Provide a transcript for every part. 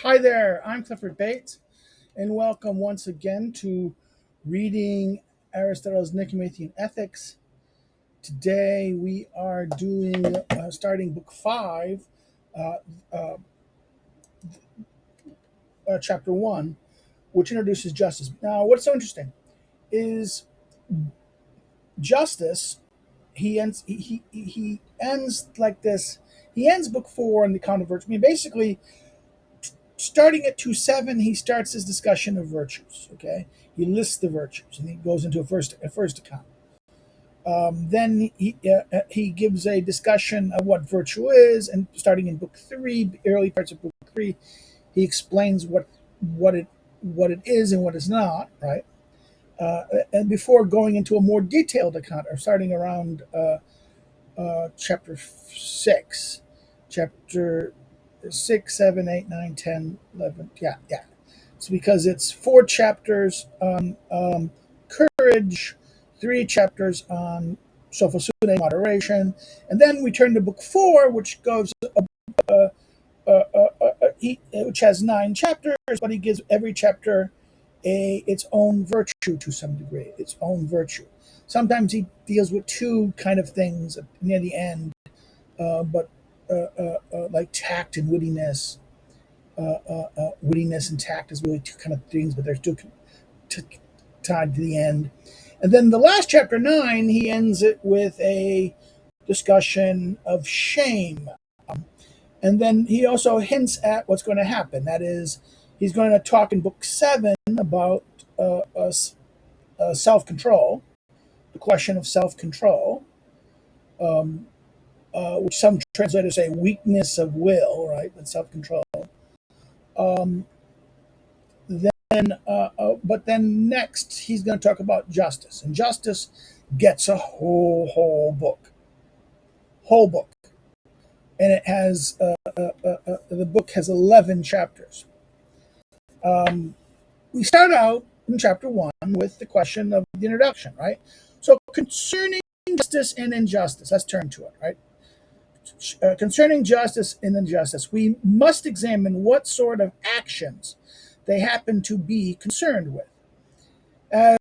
Hi there, I'm Clifford Bates, and welcome once again to Reading Aristotle's Nicomachean Ethics. Today we are doing starting book 5, uh, uh, chapter 1, which introduces justice. Now, what's so interesting is justice. He ends like this. He ends book 4 in the account of virtue. I mean, basically, starting at 2:7, he starts his discussion of virtues. Okay, he lists the virtues and he goes into a first account. Then he gives a discussion of what virtue is, and starting in book 3, early parts of book 3, he explains what it what it is and what it's not. Right, and before going into a more detailed account, or starting around chapter 6, chapter 6, 7, 8, 9, 10, 11. Yeah, yeah. It's because it's 4 chapters on courage, 3 chapters on sophosune, moderation, and then we turn to book 4, which goes which has 9 chapters, but he gives every chapter its own virtue to some degree, its own virtue. Sometimes he deals with two kind of things near the end, but like tact and wittiness. Wittiness and tact is really two kind of things, but they're still t- tied to the end. And then the last chapter 9, he ends it with a discussion of shame. And then he also hints at what's going to happen. That is, he's going to talk in book 7 about self control, the question of self control, um, which some translators say weakness of will, right? But self control. Um, but then next, he's going to talk about justice. And justice gets a whole book. And it has, the book has 11 chapters. We start out in chapter 1 with the question of the introduction, right? So concerning justice and injustice, let's turn to it, right? Concerning justice and injustice, we must examine what sort of actions they happen to be concerned with,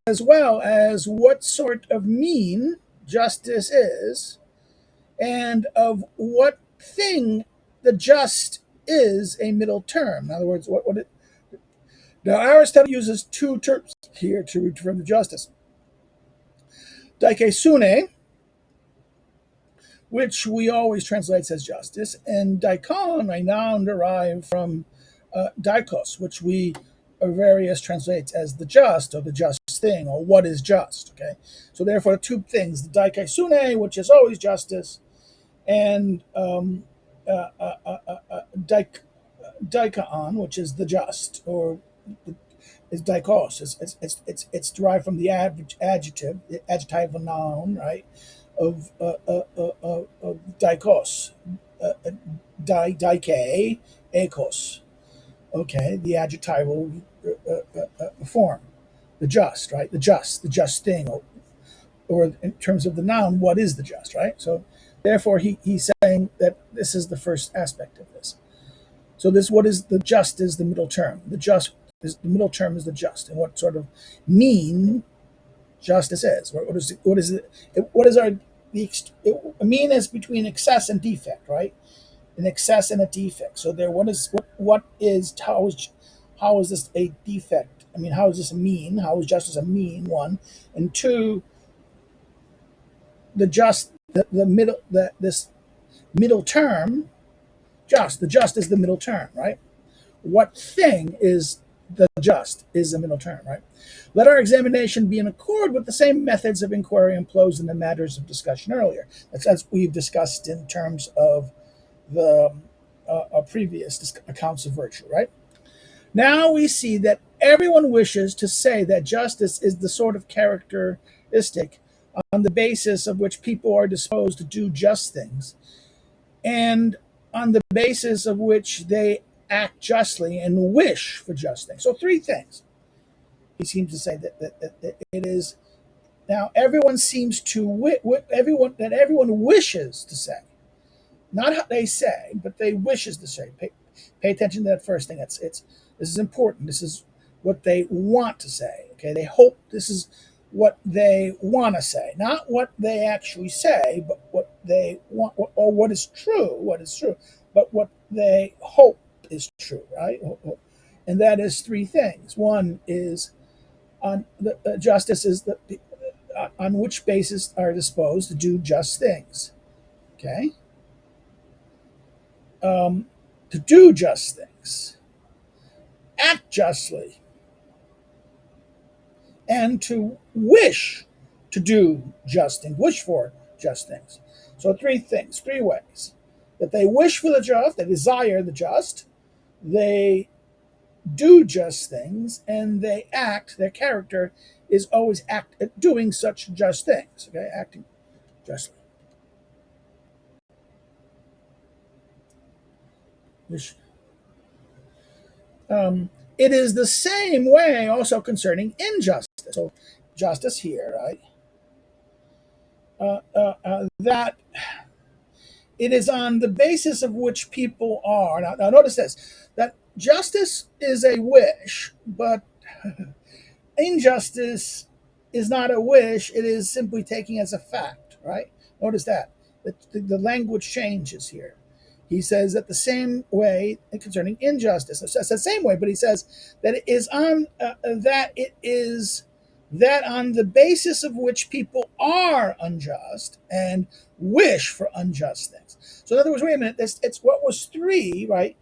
as well as what sort of mean justice is, and of what thing the just is a middle term. In other words, what it, now Aristotle uses 2 terms here to refer to justice: dikesune, which we always translate as justice, and daikon, a noun derived from dikos, which we various translates as the just, or the just thing, or what is just. Okay, so therefore, 2 things: the dikesune, which is always justice, and dik, dikaon, which is the just, or is dikos. It's derived from the adjective, the adjectival noun, right, of dikos, uh, dike, ekos. Okay, the adjectival form, the just, right, the just thing, or in terms of the noun, what is the just, right? So, therefore, he's saying that this is the first aspect of this. So this, what is the just, is the middle term. The just is the middle term, is the just, and what sort of mean justice is. What is it? What is our a mean is between excess and defect, right? An excess and a defect. So there, what is how is this a defect? I mean, how is this a mean? How is justice a mean? One, and two, the middle, this middle term, just, the just is the middle term, right? What thing is the just is the middle term, right? Let our examination be in accord with the same methods of inquiry employed in the matters of discussion earlier. That's as we've discussed in terms of the previous accounts of virtue, right? Now we see that everyone wishes to say that justice is the sort of characteristic on the basis of which people are disposed to do just things, and on the basis of which they act justly and wish for just things. So 3 things. He seems to say that it is, now everyone seems to everyone wishes to say, not how they say, but they wishes to say. Pay attention to that first thing. This is important. This is what they want to say. Okay, they hope this is what they want to say, not what they actually say, but what they want, or what is true. What is true, but what they hope is true, right? And that is three things. One is on the justice is the on which basis are disposed to do just things. Okay, to do just things, act justly, and to wish to do just things, wish for just things. So three things, three ways that they wish for the just, they desire the just, they do just things, and they act. Their character is always doing such just things. Okay, acting justly. It is the same way also concerning injustice. So justice here, right? That it is on the basis of which people are. Now notice this: that justice is a wish, but injustice is not a wish, it is simply taking as a fact, right? Notice that. The language changes here. He says that the same way concerning injustice. It's the same way, but he says that it is on that on the basis of which people are unjust and wish for unjust things. So in other words, wait a minute, it's what was three, right?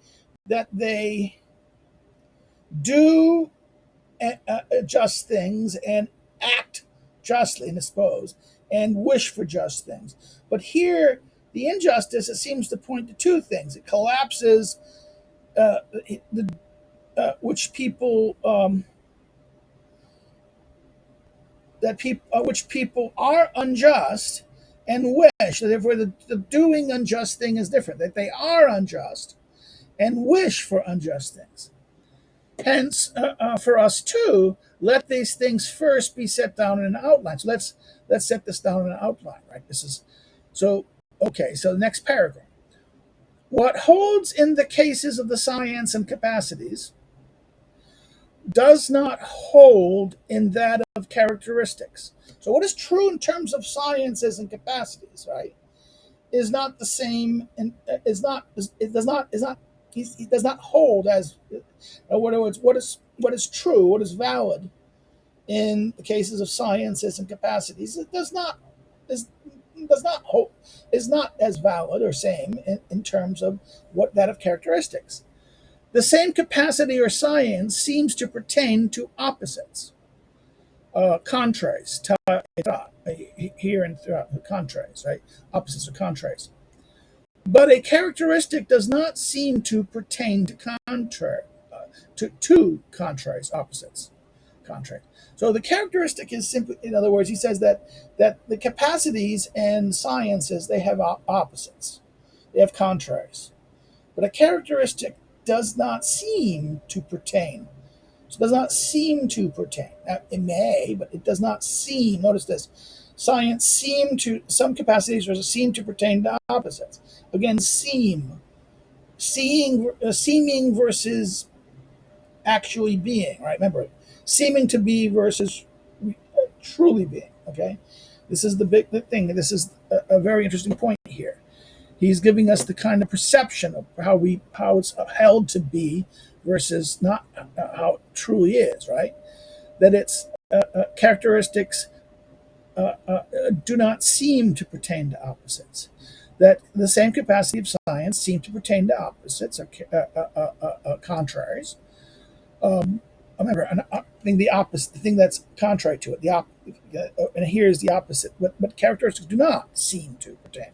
That they do just things and act justly and dispose and wish for just things. But here, the injustice, it seems to point to two things. It collapses the which people which people are unjust and wish. So therefore, the doing unjust thing is different. That they are unjust and wish for unjust things. Hence, for us too, let these things first be set down in an outline. So let's set this down in an outline, right? This is so okay. So the next paragraph. What holds in the cases of the science and capacities does not hold in that of characteristics. So what is true in terms of sciences and capacities, right, is not the same, and it does not hold as what is true, what is valid in the cases of sciences and capacities. It does not hold is not as valid or same in terms of what that of characteristics. The same capacity or science seems to pertain to opposites, contraries, here and throughout, contraries, right? Opposites or contraries. But a characteristic does not seem to pertain to to contraries, opposites, contrary. So the characteristic is simply, in other words, he says that the capacities and sciences, they have opposites, they have contraries, but a characteristic does not seem to pertain. So it does not seem to pertain. Now, it may, but it does not seem. Notice this: some capacities seem to pertain to opposites. Again, seeming versus actually being, right? Remember, seeming to be versus truly being. Okay, this is the thing. This is a very interesting point here. He's giving us the kind of perception of how it's held to be versus not how it truly is, right? That its characteristics do not seem to pertain to opposites. That the same capacity of science seem to pertain to opposites or contraries. Remember, I think the thing that's contrary to it, and here's the opposite, but characteristics do not seem to pertain.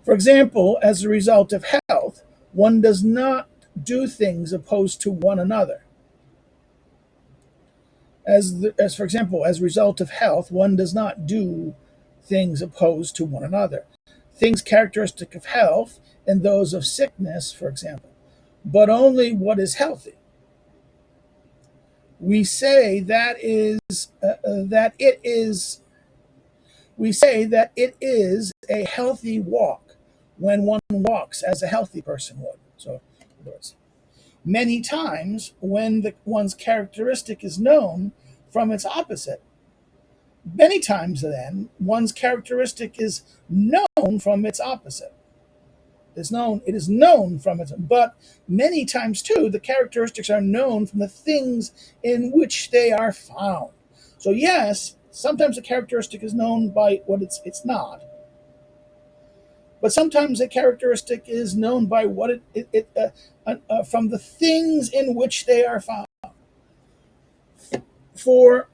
For example, as a result of health, one does not do things opposed to one another. As for example, as a result of health, one does not do things opposed to one another. Things characteristic of health and those of sickness, for example, but only what is healthy. We say that it is a healthy walk when one walks as a healthy person would. So, in other words, Many times, when one's characteristic is known from its opposite, many times then, one's characteristic is known from its opposite. It is known from its, but many times too, the characteristics are known from the things in which they are found. So yes, sometimes a characteristic is known by what it's not, but sometimes a characteristic is known by what from the things in which they are found. For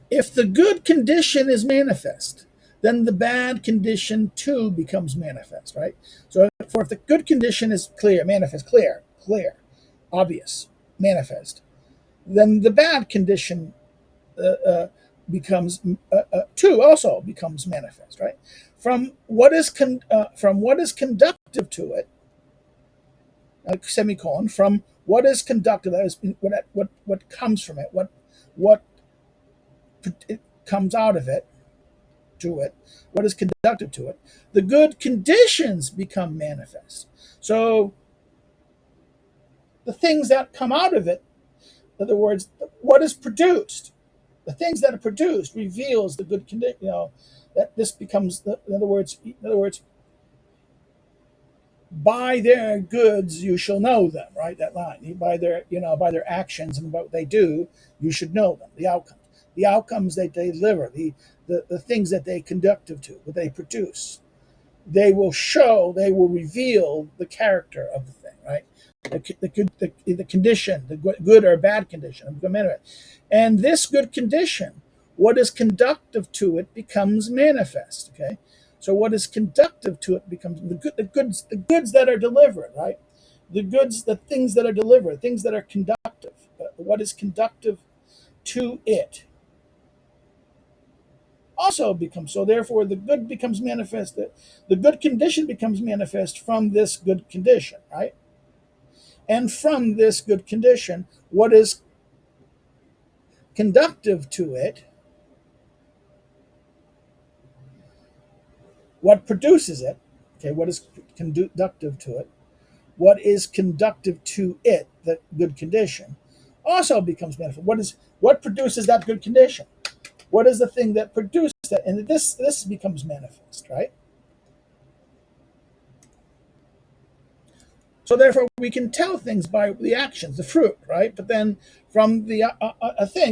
if the good condition is manifest, then the bad condition too becomes manifest, right? So, for if the good condition is clear, manifest, clear, obvious, manifest, then the bad condition becomes too also becomes manifest, right? From what is conductive to it, semicolon, from what is conductive, that is what comes from it, what it comes out of it, to it, what is conductive to it, the good conditions become manifest. So the things that come out of it, in other words, what is produced, the things that are produced reveals the good condition. That this becomes in other words, by their goods you shall know them. Right, that line. By their actions and what they do, you should know them. The outcomes that they deliver, the things that they conductive to, what they produce, they will reveal the character of the thing, right? The condition, the good or bad condition of the manner. And this good condition, what is conductive to it becomes manifest. Okay, so what is conductive to it becomes the goods that are delivered, right? The things that are delivered, things that are conductive. What is conductive to it also becomes, so therefore the good becomes manifest. The good condition becomes manifest from this good condition, right? And from this good condition, what is conductive to it, what produces it, okay, what is conductive to it, what is conductive to it, the good condition, also becomes manifest. What produces that good condition? What is the thing that produces that? And this becomes manifest, right? So therefore, we can tell things by the actions, the fruit, right? But then from the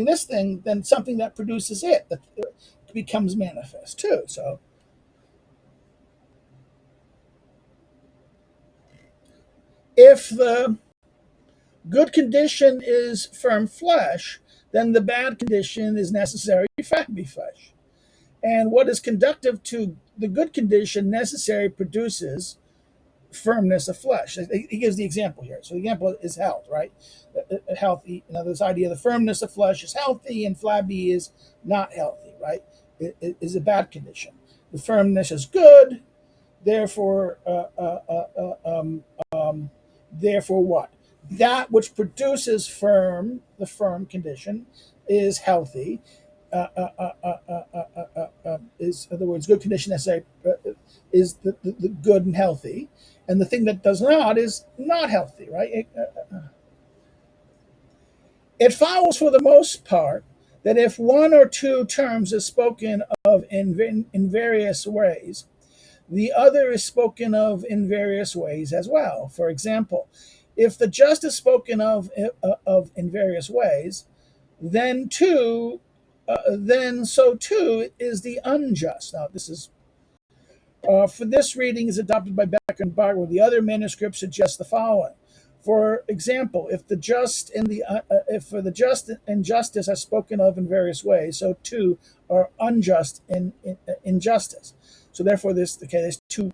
this thing, then something that produces it that becomes manifest too. So if the good condition is firm flesh, then the bad condition is necessary fatty flesh. And what is conductive to the good condition necessary produces firmness of flesh. He gives the example here. So the example is health, right? Healthy. This idea the firmness of flesh is healthy and flabby is not healthy, right? It is a bad condition. The firmness is good, therefore, therefore what? That which produces the firm condition, is healthy. Is, in other words, good condition necessary is the good and healthy, and the thing that does not is not healthy, right? It follows for the most part that if one or two terms is spoken of in various ways, the other is spoken of in various ways as well. For example, if the just is spoken of in various ways, then so too is the unjust. Now, this is for this reading is adopted by Becker and Bartlett. The other manuscript suggests the following. For example, if the just and the if for the just and justice are spoken of in various ways, so too are unjust and injustice. So therefore, there's two.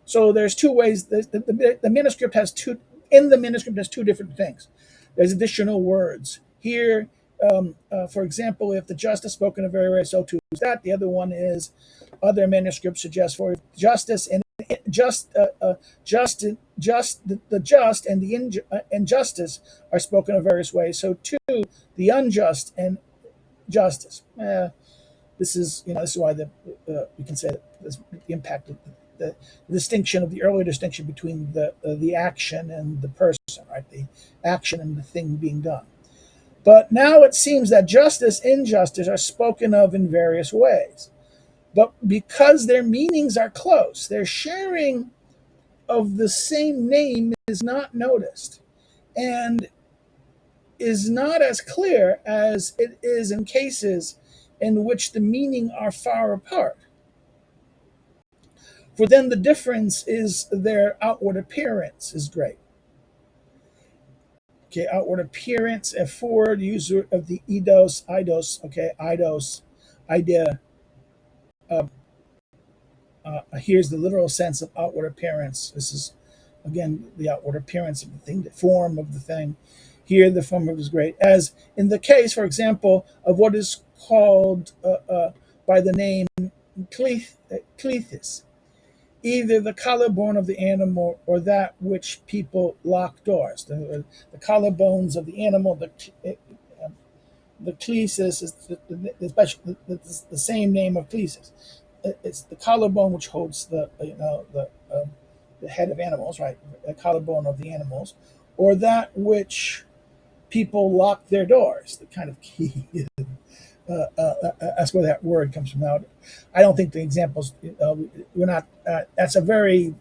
So there's two ways. The manuscript has two. In the manuscript, there's two different things. There's additional words here. For example, if the just is spoken of very, very, so too is that. The other one is other manuscripts suggest for justice and the just and the injustice are spoken of various ways. So too the unjust and justice. This is why we can say that the impact of the distinction of the earlier distinction between the action and the person, right? The action and the thing being done. But now it seems that justice, injustice are spoken of in various ways. But because their meanings are close, their sharing of the same name is not noticed and is not as clear as it is in cases in which the meaning are far apart. For then the difference is their outward appearance is great. Okay, outward appearance, a forward user of the eidos, okay, eidos, idea. Uh, Here's the literal sense of outward appearance. This is, again, the outward appearance of the thing, the form of the thing. Here, the form of it is great. As in the case, for example, of what is called by the name cleithis, either the collarbone of the animal or that which people lock doors. The collarbones of the animal, the clesis is the same name of clesis. It's the collarbone which holds the head of animals, right? The collarbone of the animals, or that which people lock their doors. The kind of key. That's where that word comes from. Now, I don't think the examples. We're not. That's a very.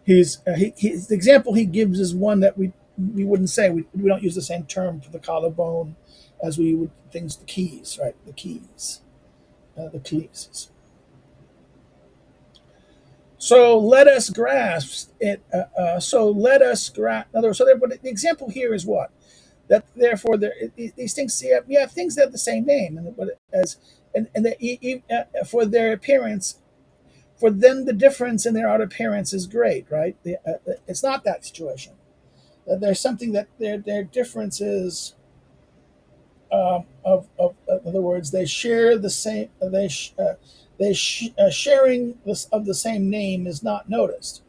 The example he gives is one that we wouldn't say. We don't use the same term for the collarbone as we would things the keys, right? The keys, the keys. So let us grasp it. So let us grasp. But the example here is what that. Therefore, these things. We have things that have the same name, for their appearance. For them, the difference in their outer appearance is great, right? It's not that situation. There's something that their differences. In other words, they share the same. Sharing this of the same name is not noticed,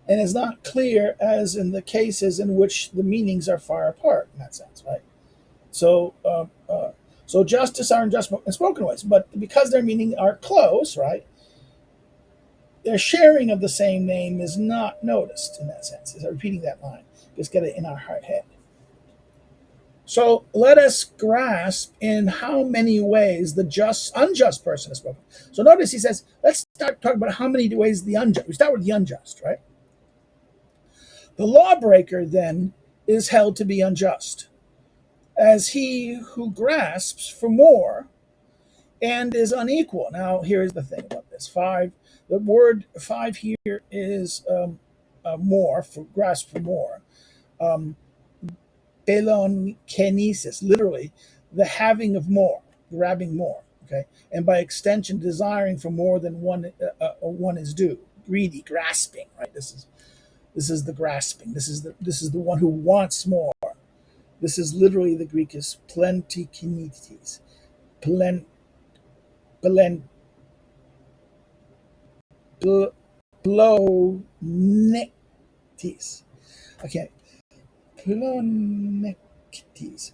and is not clear as in the cases in which the meanings are far apart. In that sense, right? So, so justice are in just in spoken ways, but because their meaning are close, right? Their sharing of the same name is not noticed in that sense. Is repeating that line? Just get it in our head. So let us grasp in how many ways the unjust person is spoken. So notice he says, let's start talking about how many ways the unjust. We start with the unjust, right? The lawbreaker then is held to be unjust, as he who grasps for more and is unequal. Now, here's the thing about this. The word five here is more, for grasp for more. Kinesis, literally, the having of more, grabbing more, okay? And by extension, desiring for more than one is due. Greedy, grasping, right? This is the grasping. This is the one who wants more. This is literally the Greek is plentikinites. Plen, plen, pl, plonectis. Okay. Plonectis.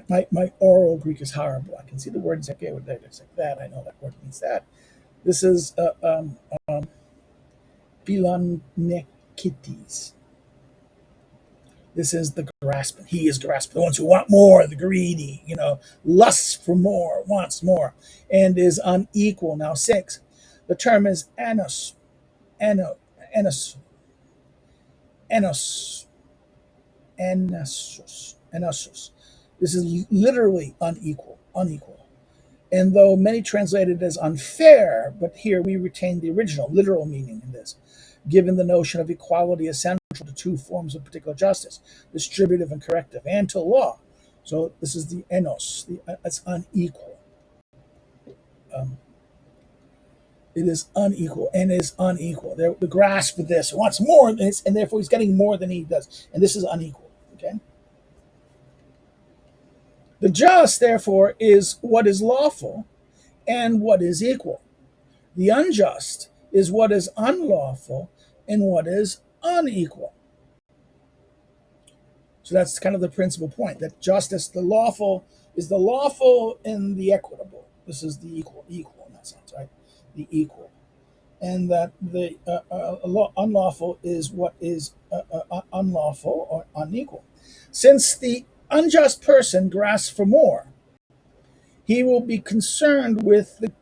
My oral Greek is horrible. I can see the words okay with that. It's like that. I know that word means that. This is Pilonectis. This is the grasping. He is grasping. The ones who want more, the greedy, lusts for more, wants more, and is unequal. Now, 6. The term is anos, ano, anos, anos, anasus. This is literally unequal, unequal. And though many translate it as unfair, but here we retain the original literal meaning in this, given the notion of equality essential to two forms of particular justice, distributive and corrective, and to law. So this is the enos, it's unequal. Um, it is unequal and is unequal. The grasp of this wants more, and therefore he's getting more than he does. And this is unequal. Okay. The just, therefore, is what is lawful and what is equal. The unjust is what is unlawful and what is unequal. So that's kind of the principal point, that justice, the lawful, is the lawful and the equitable. This is the equal in that sense, right? The equal, and that the unlawful is what is unlawful or unequal. Since the unjust person grasps for more, he will be concerned with the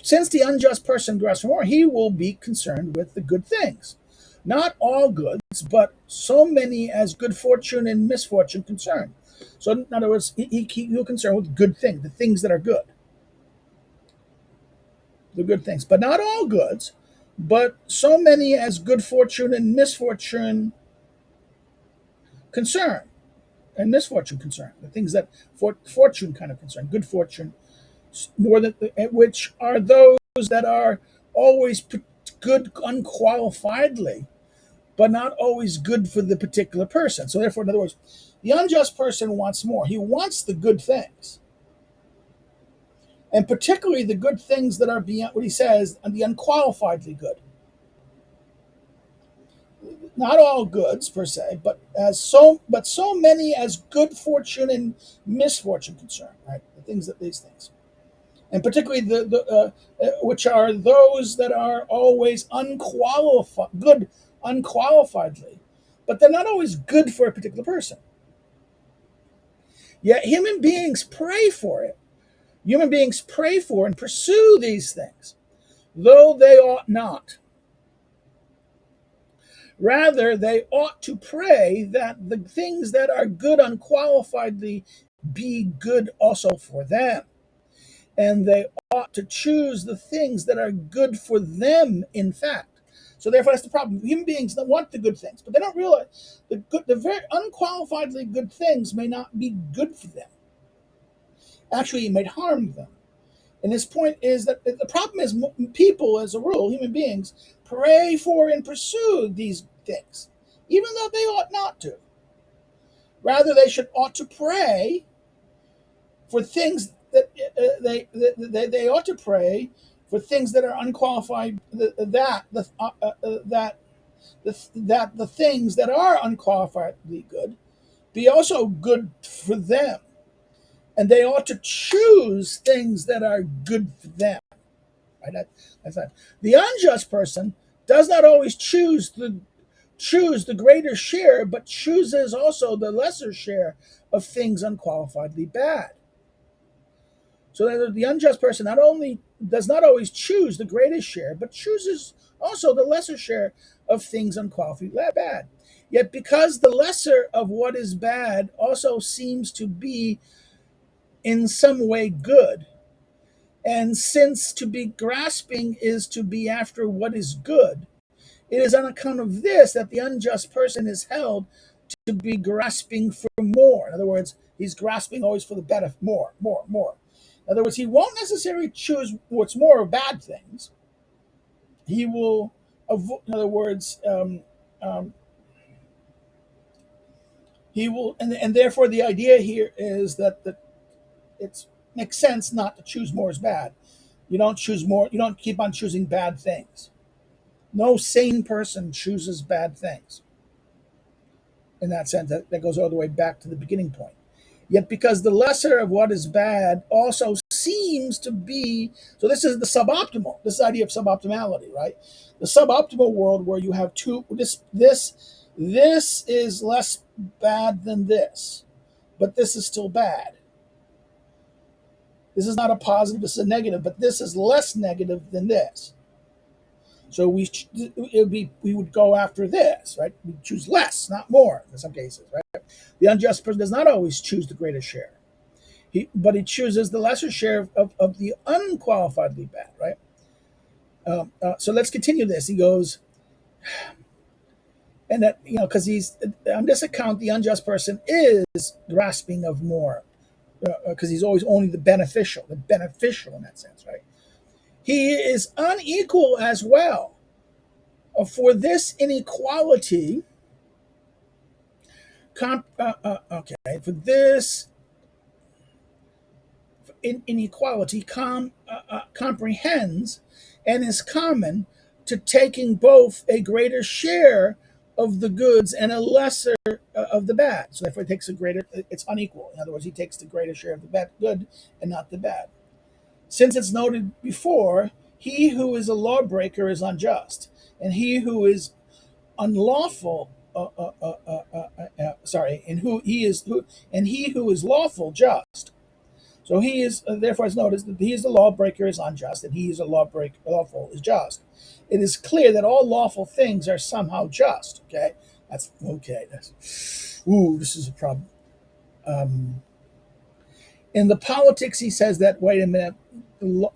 since the unjust person grasps for more, he will be concerned with the good things. Not all goods, but so many as good fortune and misfortune concern. So, in other words, he'll concern with good things, the things that are good, the good things, but not all goods, but so many as good fortune and misfortune concern, and misfortune concern, the things that fortune kind of concern, good fortune, more than which are those that are always good unqualifiedly, but not always good for the particular person. So therefore, in other words, the unjust person wants more. He wants the good things, and particularly the good things that are beyond what he says, and the unqualifiedly good. Not all goods per se, but so many as good fortune and misfortune concern, right? The things that these things, and particularly which are those that are always unqualified, good unqualifiedly, but they're not always good for a particular person. Yet human beings pray for it. Human beings pray for and pursue these things, though they ought not. Rather, they ought to pray that the things that are good unqualifiedly be good also for them. And they ought to choose the things that are good for them, in fact. So therefore, that's the problem. Human beings don't want the good things, but they don't realize the very unqualifiedly good things may not be good for them. Actually, it might harm them. And his point is that the problem is people, as a rule, human beings, pray for and pursue these things, even though they ought not to. Rather, ought to pray for things that they ought to pray for things that are unqualified. That the things that are unqualifiedly good be also good for them, and they ought to choose things that are good for them. Right? That's that. The unjust person does not always choose the greater share, but chooses also the lesser share of things unqualifiedly bad. So that the unjust person not only does not always choose the greatest share, but chooses also the lesser share of things unqualifiedly bad. Yet because the lesser of what is bad also seems to be in some way good, and since to be grasping is to be after what is good, it is on account of this that the unjust person is held to be grasping for more. In other words, he's grasping always for the better, more, more, more. In other words, he won't necessarily choose what's more of bad things. He will, in other words, um, he will, and therefore the idea here is that it makes sense not to choose more as bad. You don't choose more. You don't keep on choosing bad things. No sane person chooses bad things. In that sense, that goes all the way back to the beginning point. Yet, because the lesser of what is bad also seems to be, so this is the suboptimal. This idea of suboptimality, right? The suboptimal world where you have two. This is less bad than this, but this is still bad. This is not a positive. This is a negative, but this is less negative than this. So we would go after this, right? We choose less, not more, in some cases, right? The unjust person does not always choose the greatest share, but he chooses the lesser share of the unqualifiedly bad, right? So let's continue this. He goes, and that because he's on this account, the unjust person is grasping of more, because he's always only the beneficial in that sense, right? He is unequal as well. For this inequality, for this inequality comprehends and is common to taking both a greater share of the goods and a lesser of the bad. So therefore, it takes a greater. It's unequal. In other words, he takes the greater share of the bad, good and not the bad. Since it's noted before, he who is a lawbreaker is unjust, and he who is unlawful. And who he is, and he who is lawful just. So he is, therefore, it's noticed that he is the lawbreaker is unjust, and he is a lawbreaker lawful is just. It is clear that all lawful things are somehow just. Okay, that's okay. This is a problem. In the politics, he says that wait a minute,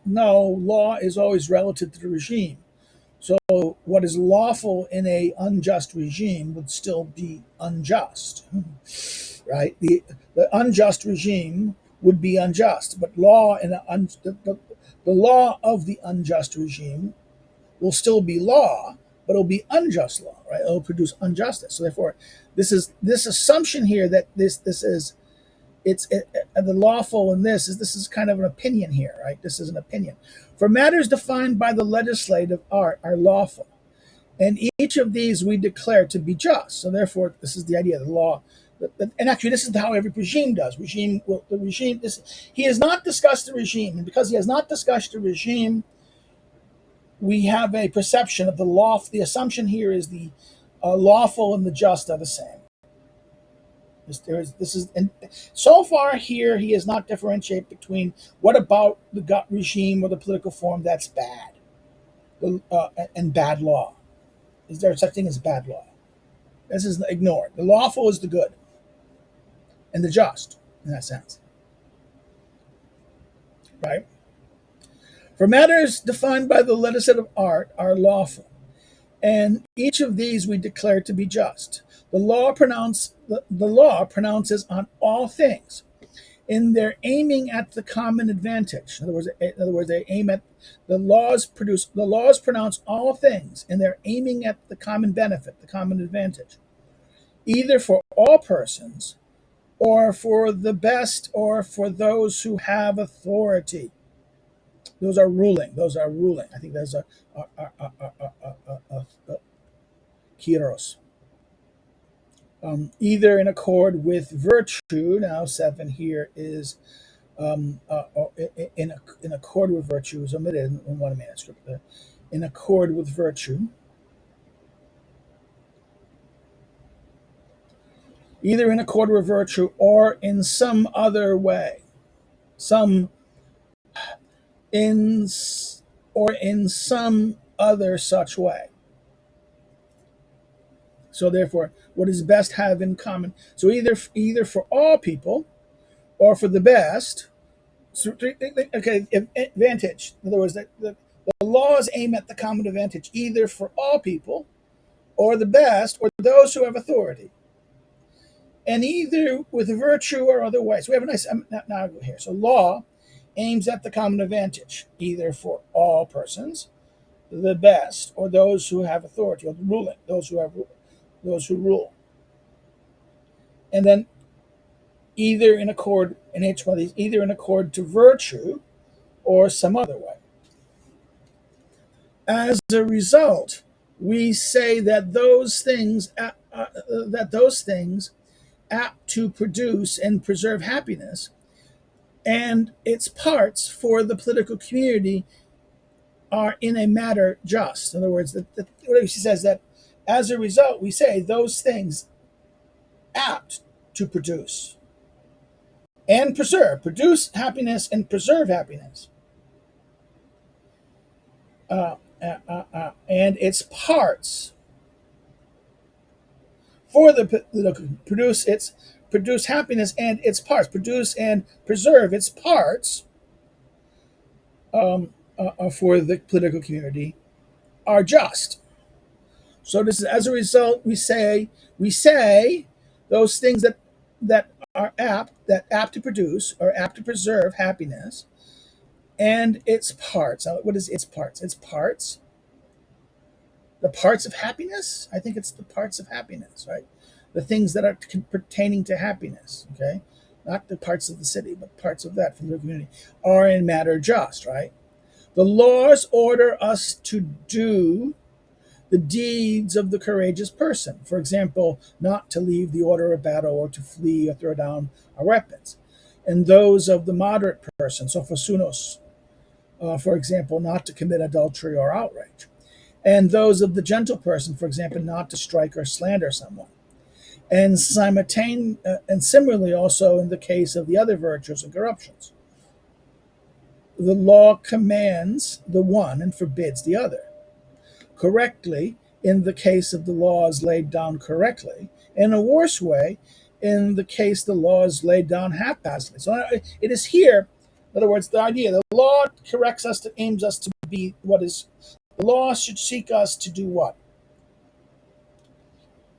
no, law is always relative to the regime. So what is lawful in a unjust regime would still be unjust, right? The unjust regime would be unjust, but law in the law of the unjust regime will still be law, but it'll be unjust law, right? It'll produce injustice. So therefore, this assumption here that this is the lawful in this is kind of an opinion here, right? This is an opinion. For matters defined by the legislative art are lawful, and each of these we declare to be just. So therefore, this is the idea of the law. And actually, this is how every regime does. He has not discussed the regime, and because he has not discussed the regime, we have a perception of the law. The assumption here is the lawful and the just are the same. And so far here he has not differentiated between what about the gut regime or the political form that's bad, and bad law. Is there such thing as bad law? This is ignored. The lawful is the good, and the just in that sense, right? For matters defined by the legislative art are lawful, and each of these we declare to be just. The law pronounces on all things in their aiming at the common advantage. In other words, they aim at the laws pronounce all things in their aiming at the common benefit, the common advantage, either for all persons or for the best or for those who have authority. Those are ruling. I think there's a kairos. Either in accord with virtue. Now, 7 here is in accord with virtue is omitted in one manuscript. In accord with virtue, either in accord with virtue or in some other way, some in or in some other such way. So therefore, what is best have in common? So either for all people or for the best. So, okay, advantage. In other words, the laws aim at the common advantage, either for all people or the best or those who have authority, and either with virtue or otherwise. We have a nice now go here. So law aims at the common advantage, either for all persons, the best, or those who have authority, or ruling, those who rule, and then either in accord in each one of these, either in accord to virtue or some other way. As a result, we say that those things apt to produce and preserve happiness and its parts for the political community are in a matter just. In other words, what he says that as a result, we say those things apt to produce and produce happiness and preserve happiness. And its parts for the produce happiness and its parts, produce and preserve its parts for the political community are just. So this is as a result we say those things that are apt to produce or apt to preserve happiness and its parts. Now, what is its parts? Its parts, the parts of happiness. I think it's the parts of happiness, right? The things that are pertaining to happiness. Okay, not the parts of the city, but parts of that from the community are in matter just, right? The laws order us to do the deeds of the courageous person. For example, not to leave the order of battle or to flee or throw down our weapons. And those of the moderate person, sophisunos, for example, not to commit adultery or outrage. And those of the gentle person, for example, not to strike or slander someone. And and similarly also in the case of the other virtues and corruptions. The law commands the one and forbids the other. Correctly, in the case of the law is laid down correctly, in a worse way, in the case the law is laid down haphazardly. So it is here, in other words, the idea the law corrects us, to aims us to be what is, the law should seek us to do what?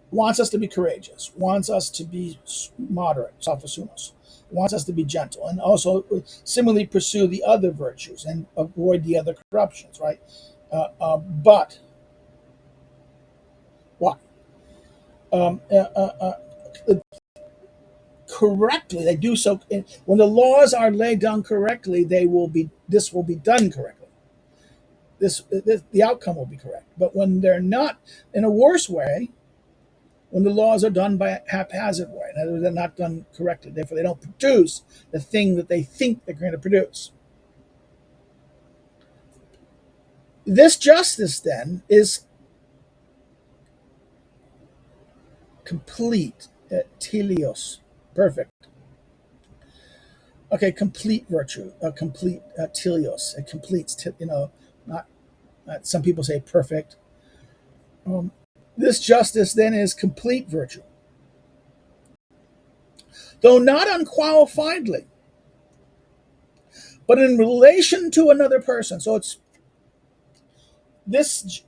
Wants us to be courageous, wants us to be moderate, sophisunos, wants us to be gentle, and also similarly pursue the other virtues and avoid the other corruptions, right? But what? Um, uh, uh, uh, Correctly, they do so when the laws are laid down correctly. This will be done correctly. This the outcome will be correct. But when they're not, in a worse way, when the laws are done by a haphazard way, in other words, they're not done correctly, therefore they don't produce the thing that they think they're going to produce. This justice then is complete, teleos, perfect. Okay, complete virtue, complete teleos. It completes, not, some people say perfect. Um, this justice then is complete virtue, though not unqualifiedly, but in relation to another person. So it's this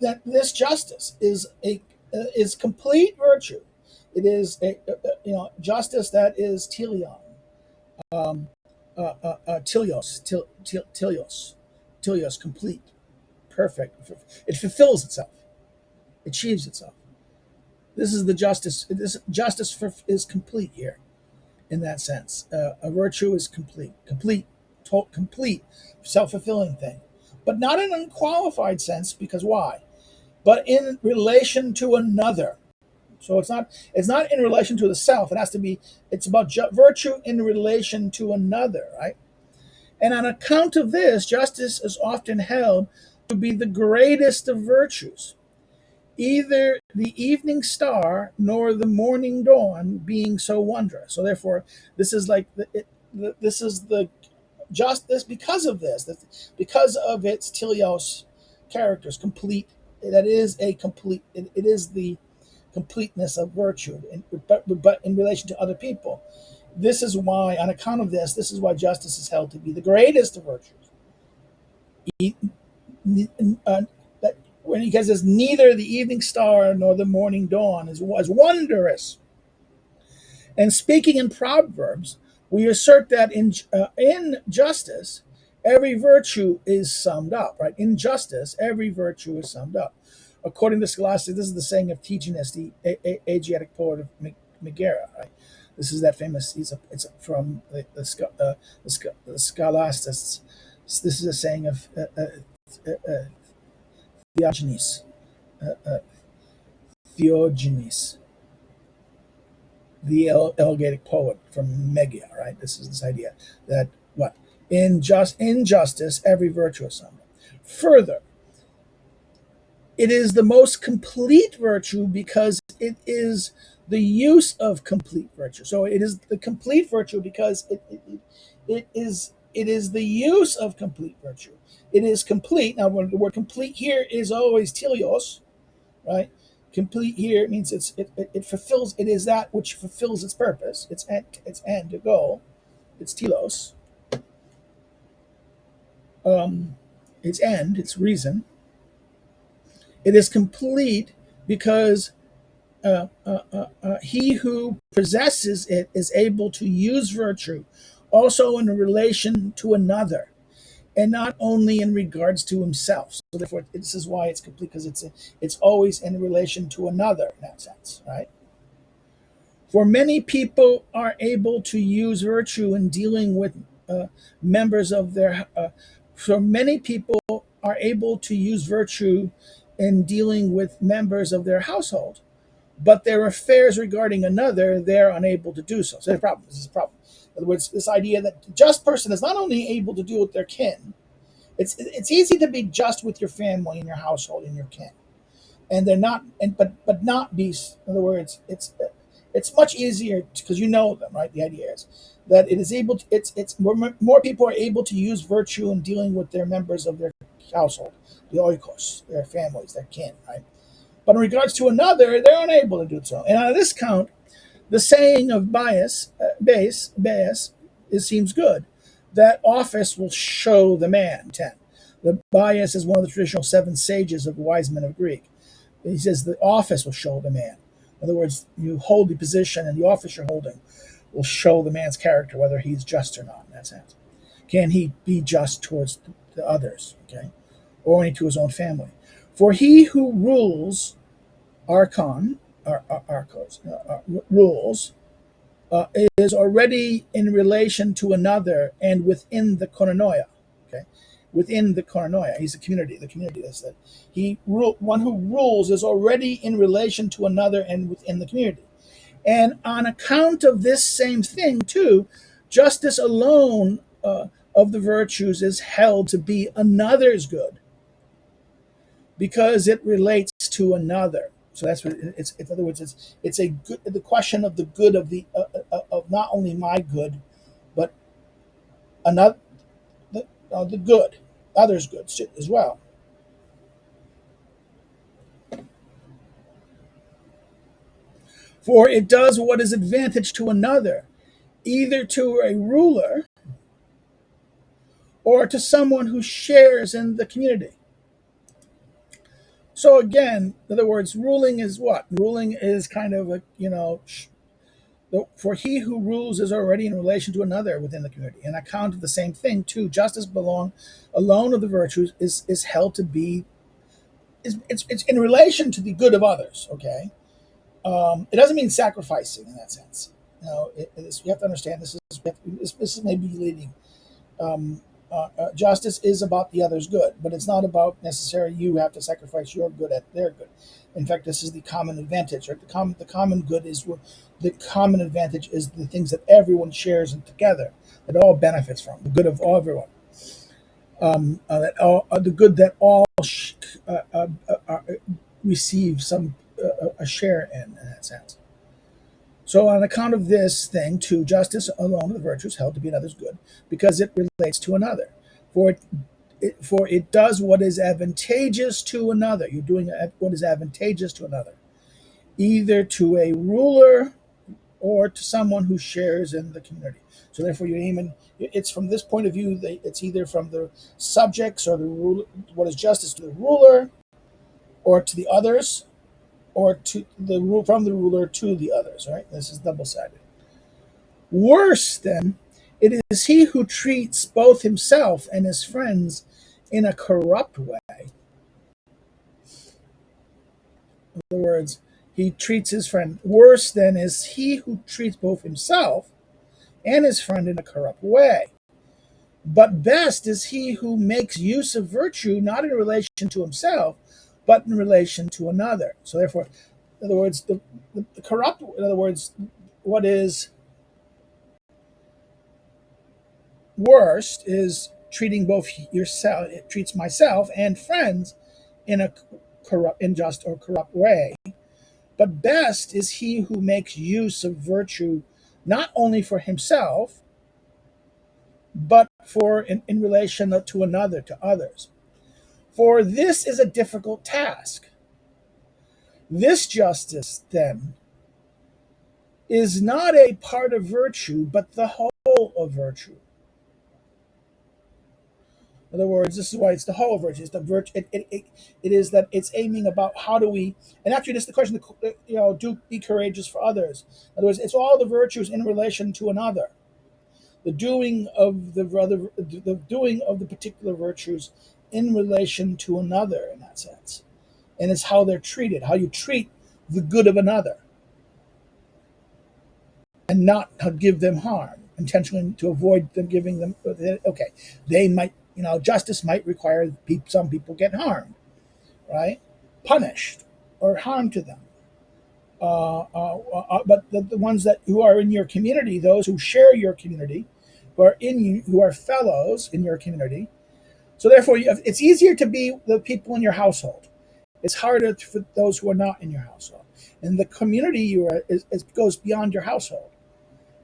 that this justice is complete virtue. It is justice that is teleon, telios, complete, perfect. It fulfills itself, achieves itself. This is the justice. This is complete here, in that sense. A virtue is complete, self-fulfilling thing, but not in an unqualified sense. Because why? But in relation to another. So it's not in relation to the self. It has to be. It's about virtue in relation to another, right? And on account of this, justice is often held to be the greatest of virtues, either the evening star nor the morning dawn being so wondrous. So therefore, this is like this is the justice because of this, because of its teleos characters, complete. That is a complete. It is the completeness of virtue, but in relation to other people. This is why, on account of this, this is why justice is held to be the greatest of virtues. Uh, when he says, neither the evening star nor the morning dawn is wondrous. And speaking in Proverbs, we assert that in justice, every virtue is summed up, right? In justice, every virtue is summed up. According to Scholastic, this is the saying of Ticinus, the Asiatic poet of Megara, right? This is that famous, it's from the Scholastics. This is a saying of Theogenes, uh, uh, Theogenes, the Elegatic poet from Megara, right? This is this idea that what? In justice, every virtue is summed up. Further, it is the most complete virtue because it is the use of complete virtue. So it is the complete virtue because it is the use of complete virtue. It is complete. Now, the word complete here is always teleos, right? Complete here means it fulfills. It is that which fulfills its purpose, its goal, its telos, its end, its reason. It is complete because he who possesses it is able to use virtue also in relation to another, and not only in regards to himself. So therefore, this is why it's complete, because it's always in relation to another in that sense, right? For many people are able to use virtue in dealing with members of their. For many people are able to use virtue in dealing with members of their household, but their affairs regarding another, they're unable to do so. So there's a problem. This is a problem. In other words, this idea that the just person is not only able to deal with their kin, it's easy to be just with your family and your household and your kin, and they're not, and but not be. In other words, it's much easier because you know them, right? The idea is that it is able to. It's more people are able to use virtue in dealing with their members of their household, the oikos, their families, their kin, right? But in regards to another, they're unable to do so. And on this count, the saying of bias, it seems good. That office will show the man. 10. The bias is one of the traditional seven sages of the wise men of Greek. He says the office will show the man. In other words, you hold the position and the office you're holding will show the man's character, whether he's just or not, in that sense. Can he be just towards the others, okay? Or only to his own family? For he who rules archos, rules, is already in relation to another and within the koinonia. Okay, within the koinonia, he's a community. The community is that one who rules is already in relation to another and within the community. And on account of this same thing too, justice alone of the virtues is held to be another's good because it relates to another. So that's what it's. In other words, it's a good. The question of the good of of not only my good, but another the good, others' good as well. For it does what is advantage to another, either to a ruler or to someone who shares in the community. So again, in other words, ruling is what? Ruling is kind of a for he who rules is already in relation to another within the community. And account of the same thing too. Justice belong alone of the virtues is held to be it's in relation to the good of others. Okay, it doesn't mean sacrificing in that sense. You have to understand this is maybe leading. Um, Justice is about the other's good, but it's not about necessarily you have to sacrifice your good at their good. In fact, this is the common advantage, right? The common good is the common advantage is the things that everyone shares and together that all benefits from the good of all everyone. That all the good that all receive some a share in that sense. So, on account of this thing, too, justice alone of the virtues held to be another's good, because it relates to another. For it does what is advantageous to another. You're doing what is advantageous to another, either to a ruler or to someone who shares in the community. So, therefore, you're aiming. It's from this point of view. It's either from the subjects or the rule. What is justice to the ruler, or to the others, or to the from the ruler to the others. Right? This is double-sided. Worse, then, it is he who treats both himself and his friends in a corrupt way. In other words, he treats his friend worse than is he who treats both himself and his friend in a corrupt way. But best is he who makes use of virtue not in relation to himself, but in relation to another. So, therefore, in other words, the corrupt, in other words, what is worst is treating both yourself, it treats myself and friends in a corrupt, unjust, or corrupt way. But best is he who makes use of virtue not only for himself, but for in relation to another, to others. For this is a difficult task. This justice, then, is not a part of virtue, but the whole of virtue. In other words, this is why it's the whole virtue. It's the virtue. It is that it's aiming about how do we, and actually, this is the question. Do be courageous for others. In other words, it's all the virtues in relation to another. The doing of the doing of the particular virtues in relation to another, in that sense, and it's how they're treated. How you treat the good of another, and not give them harm intentionally to avoid them giving them. Okay, they might. Justice might require some people get harmed, right? punished or harm to them. But the ones that who are in your community, those who share your community, who are in you, who are fellows in your community. So therefore, it's easier to be the people in your household. It's harder for those who are not in your household. And the community you are goes beyond your household.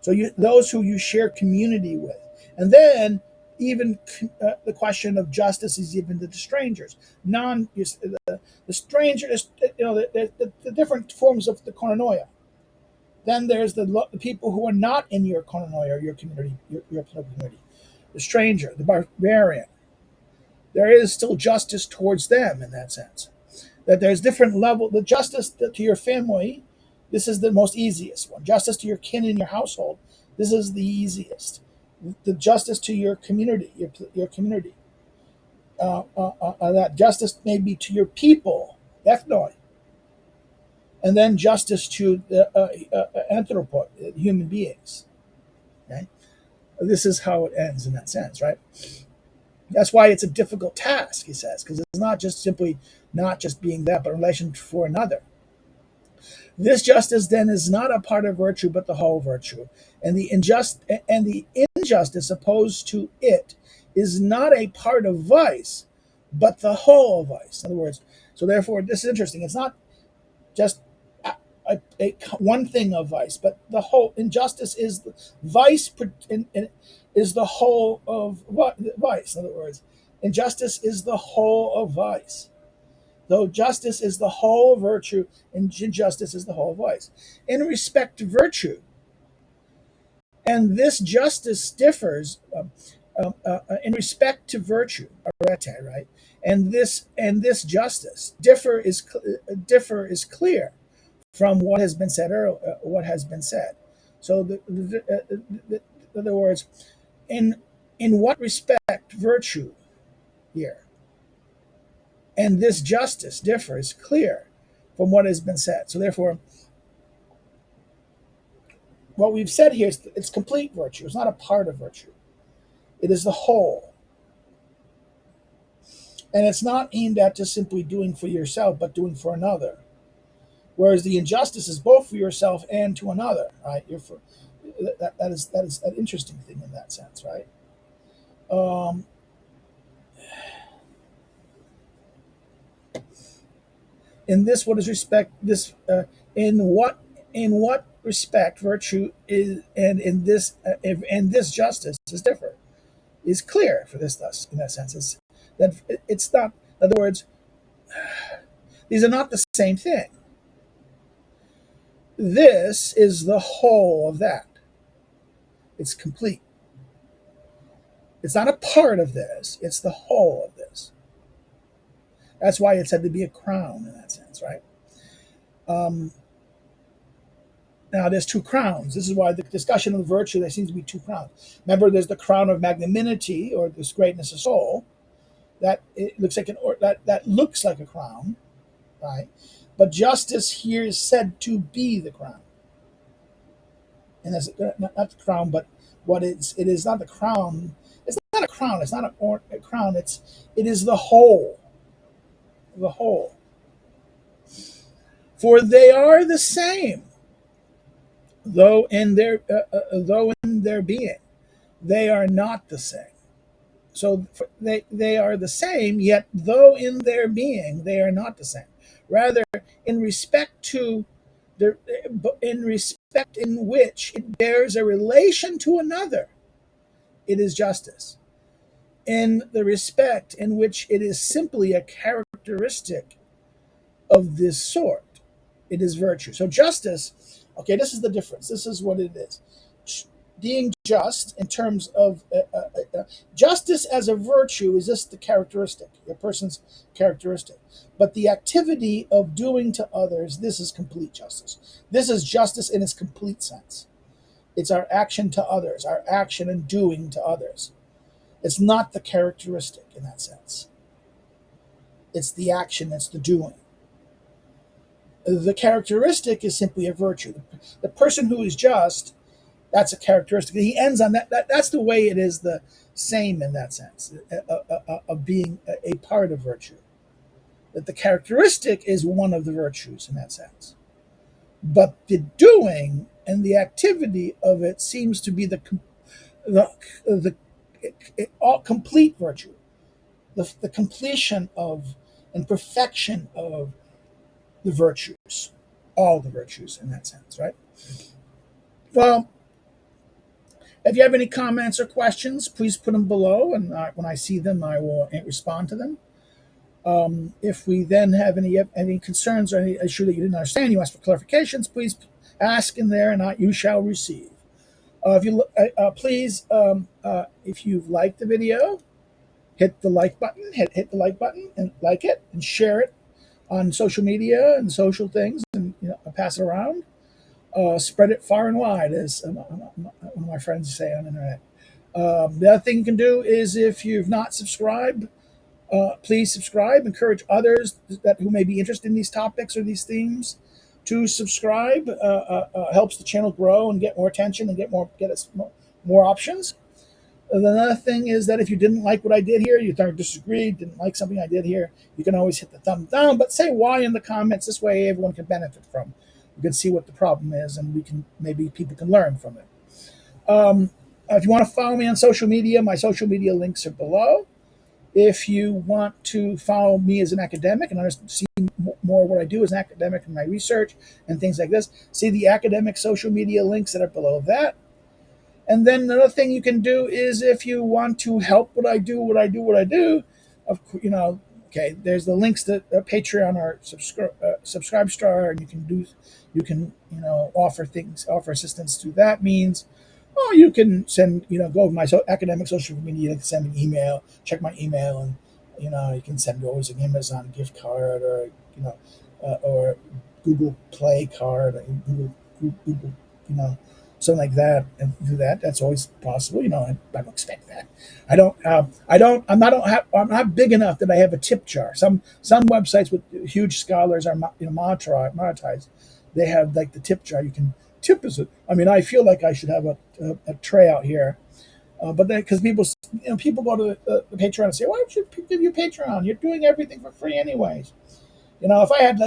So those who you share community with, and then even the question of justice is even to the strangers. The stranger, the different forms of the koinonia. Then there's the people who are not in your koinonia, your community, your political community. The stranger, the barbarian. There is still justice towards them in that sense. That there's different level. The justice to your family, this is the most easiest one. Justice to your kin in your household, this is the easiest. The justice to your community, your community. That justice may be to your people, ethnoi, and then justice to the anthropoi, human beings. Okay? This is how it ends in that sense, right? That's why it's a difficult task, he says, because it's not just simply not just being that, but in relation for another. This justice then is not a part of virtue, but the whole virtue, and the injustice opposed to it is not a part of vice, but the whole of vice. In other words, so therefore, this is interesting. It's not just one thing of vice, but the whole injustice is vice is the whole of vice. In other words, injustice is the whole of vice. Though justice is the whole virtue, and injustice is the whole vice. In respect to virtue, and this justice differs in respect to virtue, arete, right? And this justice differ is clear from what has been said earlier. What has been said. So, in other words, in what respect virtue here and this justice differs clear from what has been said. So therefore, what we've said here is it's complete virtue. It's not a part of virtue. It is the whole. And it's not aimed at just simply doing for yourself, but doing for another. Whereas the injustice is both for yourself and to another, right? That is an interesting thing in that sense, right? Um, in this, what is respect? This in what respect virtue is, and in this justice is different. Is clear for this thus in that sense is that it's not, in other words, these are not the same thing. This is the whole of that. It's complete. It's not a part of this, it's the whole of this. That's why it's said to be a crown in that sense, right? um, Now there's two crowns. This is why the discussion of the virtue, there seems to be two crowns. Remember, there's the crown of magnanimity or this greatness of soul, that it looks like that looks like a crown, right? But justice here is said to be the crown, and that's not the crown, but it is not the crown. It's not a crown. It's not a crown. It is the whole, the whole. For they are the same, though in their being, they are not the same. So they are the same, yet though in their being they are not the same. Rather, in respect to the in respect in which it bears a relation to another, it is justice. In the respect in which it is simply a characteristic of this sort, it is virtue. So justice, okay, this is the difference. This is what it is. Being just in terms of justice as a virtue is just the characteristic, a person's characteristic. But the activity of doing to others, this is complete justice. This is justice in its complete sense. It's our action to others, our action and doing to others. It's not the characteristic in that sense. It's the action, it's the doing. The characteristic is simply a virtue. The person who is just, that's a characteristic. He ends on that's the way it is the same in that sense of being a part of virtue. that the characteristic is one of the virtues in that sense. But the doing and the activity of it seems to be the all complete virtue, the completion of and perfection of the virtues, all the virtues in that sense, right? Well, if you have any comments or questions, please put them below, and when I see them, I will respond to them. If we then have any concerns or any issue that you didn't understand, you ask for clarifications, please ask in there, and you shall receive. If you please, if you've liked the video, hit the like button, hit the like button, and like it, and share it on social media and social things, and pass it around. Spread it far and wide, as one of my friends say on the internet. The other thing you can do is, if you've not subscribed, please subscribe. Encourage others who may be interested in these topics or these themes to subscribe. Helps the channel grow and get more attention and get us more options. Another thing is that if you didn't like what I did here, you disagreed, didn't like something I did here, you can always hit the thumb down, but say why in the comments. This way everyone can benefit from. You can see what the problem is, and maybe people can learn from it. If you want to follow me on social media, my social media links are below. If you want to follow me as an academic and see more what I do as an academic in my research and things like this, see the academic social media links that are below that. And then another thing you can do is, if you want to help what I do, okay, there's the links to Patreon or Subscribe Star, and you can offer assistance through that means. Oh, you can send, go over my academic social media, and send me an email, check my email, and, you can send always an Amazon gift card, or, or Google Play card, or Google, something like that, and do that. That's always possible. I don't expect that. I'm not big enough that I have a tip jar. Some websites with huge scholars are, monetized. They have like the tip jar. You can tip us. I feel like I should have a tray out here, but then because people go to the Patreon and say, why don't you give you Patreon? You're doing everything for free anyways. If I had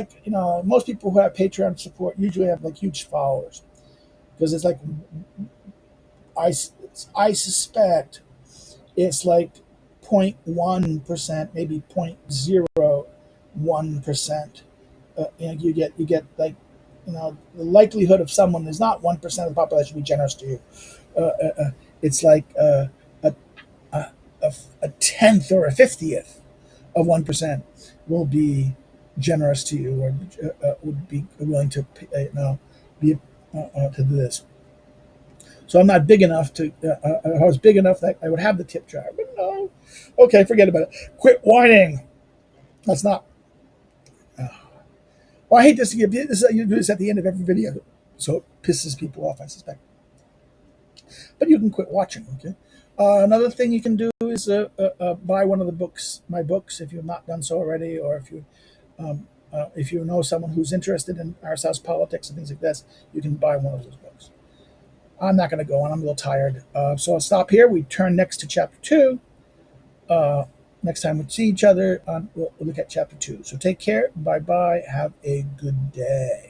most people who have Patreon support usually have huge followers, because it's I suspect it's 0.1%, maybe 0.01%. You get the likelihood of someone is not 1% of the population be generous to you. It's like a tenth or a 50th of 1% will be generous to you, or would be willing to be to do this. So I'm not big enough to. If I was big enough, that I would have the tip jar. But no. Okay, forget about it. Quit whining. That's not. Well, I hate this. You do this at the end of every video, so it pisses people off, I suspect. But you can quit watching. Okay. Another thing you can do is buy one of my books, if you have not done so already, or if you know someone who's interested in Aristotle's politics and things like this, you can buy one of those books. I'm not going to go on. I'm a little tired. So I'll stop here. We turn next to chapter 2. Next time we see each other, we'll look at chapter 2. So take care. Bye-bye. Have a good day.